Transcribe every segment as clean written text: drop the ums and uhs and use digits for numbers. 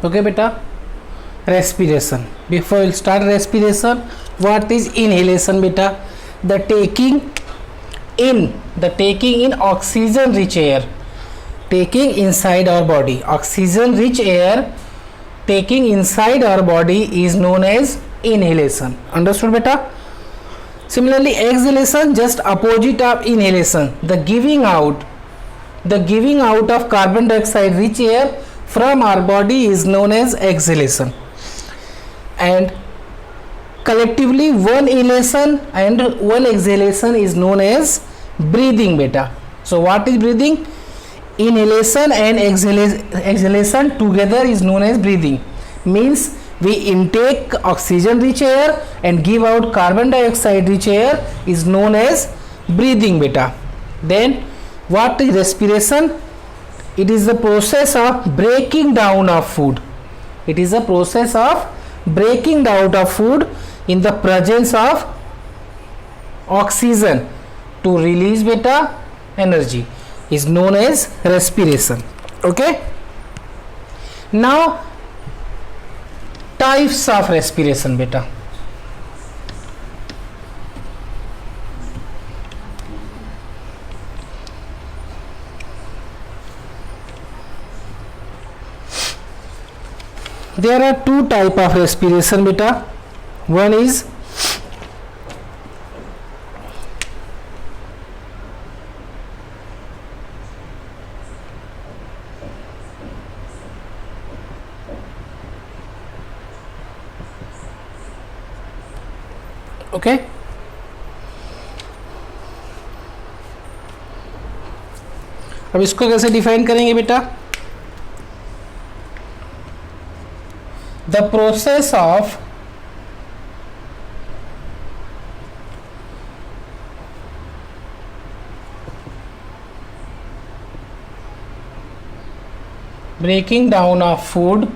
Okay beta, respiration. Before we'll start respiration, what is inhalation beta? The taking in oxygen rich air, taking inside our body oxygen rich air, taking inside our body is known as inhalation. Understood beta? Similarly, exhalation, just opposite of inhalation, the giving out of carbon dioxide rich air from our body is known as exhalation. And collectively one inhalation and one exhalation is known as breathing beta. So what is breathing? Inhalation and exhalation together is known as breathing. Means we intake oxygen rich air and give out carbon dioxide rich air is known as breathing beta. Then what is respiration? It is the process of breaking down of food. It is a process of breaking down of food in the presence of oxygen to release beta energy is known as respiration. Okay. Now types of respiration beta. There are two type of respiration beta. One is okay. अब इसको कैसे define करेंगे बेटा? The process of breaking down of food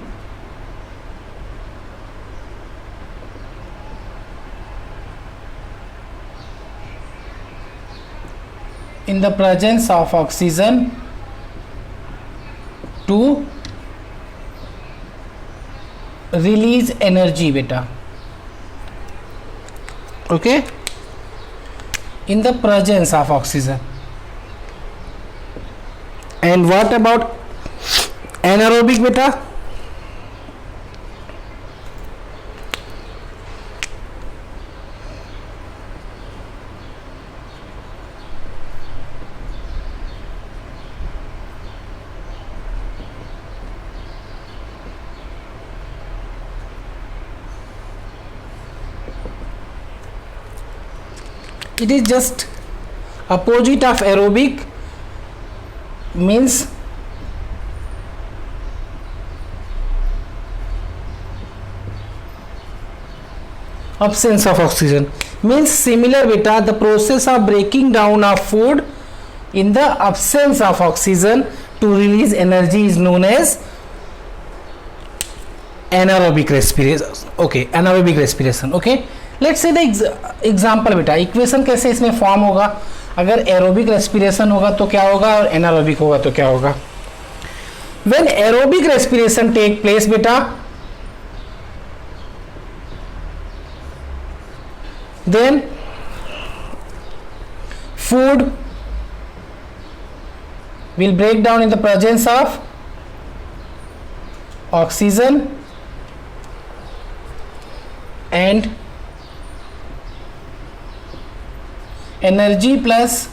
in the presence of oxygen to release energy beta. Okay, in the presence of oxygen. And what about anaerobic beta? It is just opposite of aerobic, means absence of oxygen. Means similar beta, the process of breaking down of food in the absence of oxygen to release energy is known as anaerobic respiration. Okay, anaerobic respiration. Okay, let's say the example बेटा. Equation कैसे इसमें form होगा? अगर aerobic respiration होगा तो क्या होगा और एनारोबिक होगा तो क्या होगा? When aerobic respiration take place बेटा, then food will break down in the presence of oxygen and energy plus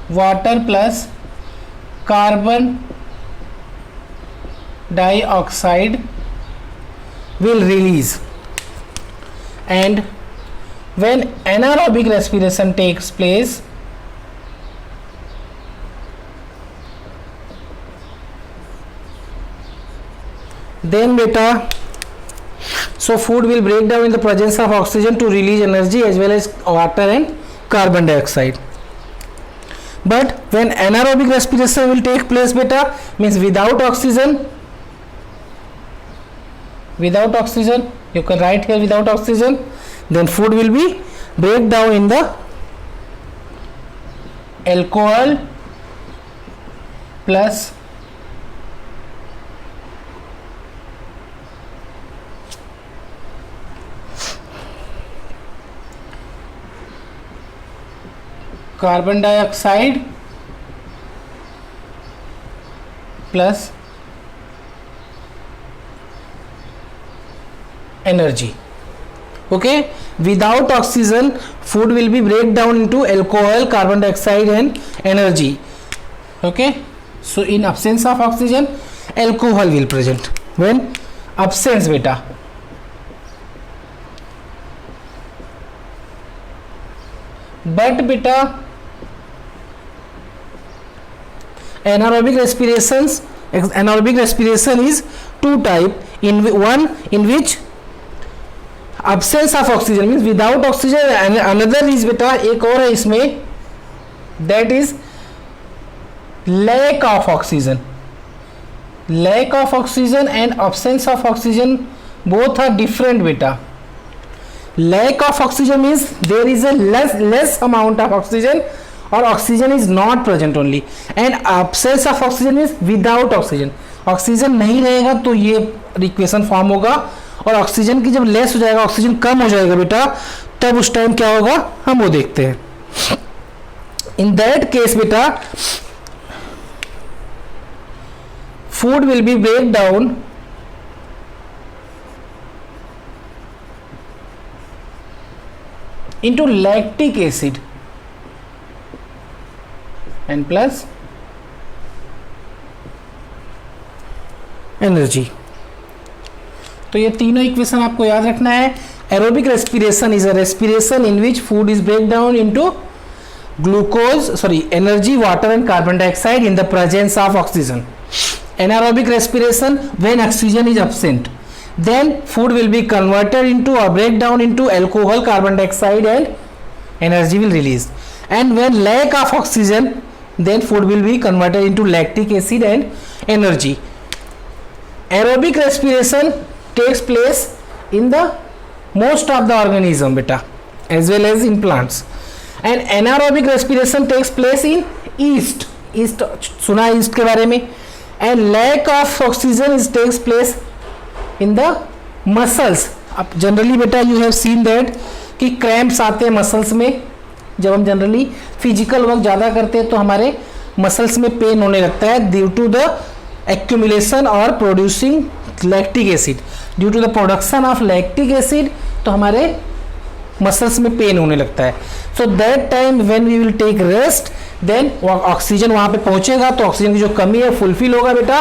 water plus carbon dioxide will release. And when anaerobic respiration takes place, then beta, so food will break down in the presence of oxygen to release energy as well as water and carbon dioxide. But when anaerobic respiration will take place beta, means without oxygen, you can write here without oxygen, then food will be break down in the alcohol plus carbon dioxide plus energy. Okay, without oxygen food will be break down into alcohol, carbon dioxide and energy. Okay, so in absence of oxygen alcohol will present. When absence beta, but beta anaerobic respiration is two type. In one in which absence of oxygen means without oxygen, and another is beta एक और है इसमें, that is lack of oxygen. Lack of oxygen and absence of oxygen both are different beta. Lack of oxygen means there is a less amount of oxygen or oxygen is not present only, and absence of oxygen means without oxygen. Oxygen नहीं रहेगा तो ये equation form होगा, और oxygen की जब less हो जाएगा, ऑक्सीजन कम हो जाएगा बेटा, तब उस टाइम क्या होगा हम वो देखते हैं. इन दैट केस बेटा food will be break down into lactic acid and plus energy. तो ये तीनों इक्वेशन आपको याद रखना है. Aerobic respiration is a respiration in which food is break down into energy, water and carbon dioxide in the presence of oxygen. Anaerobic respiration, when oxygen is absent, then food will be converted into or break down into alcohol, carbon dioxide and energy will release. And when lack of oxygen, then food will be converted into lactic acid and energy. Aerobic respiration takes place in the most of the organism beta, as well as in plants. And anaerobic respiration takes place in yeast. yeast सुना है yeast के बारे में. And lack of oxygen is takes place in the muscles. अब generally बेटा you have seen that कि cramps आते हैं मसल्स में. जब हम जनरली फिजिकल वर्क ज़्यादा करते हैं तो हमारे मसल्स में पेन होने लगता है ड्यू टू द एक्यूमुलेशन और producing lactic acid. Due to the production of lactic acid तो हमारे मसल्स में पेन होने लगता है. So that time when we will take rest, then oxygen वहाँ पे पहुँचेगा तो ऑक्सीजन की जो कमी है फुलफिल होगा बेटा,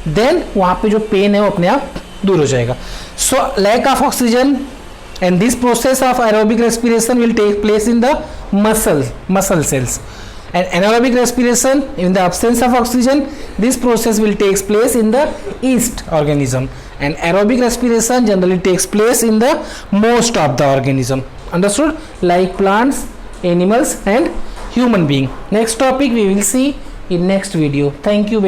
देन वहाँ पे जो पेन है वो अपने आप दूर हो जाएगा. So lack of oxygen and this process of aerobic respiration will take place in the muscle cells. And anaerobic respiration, in the absence of oxygen, this process will take place in the yeast organism. And aerobic respiration generally takes place in the most of the organism. Understood? Like plants, animals and human being. Next topic we will see in next video. Thank you.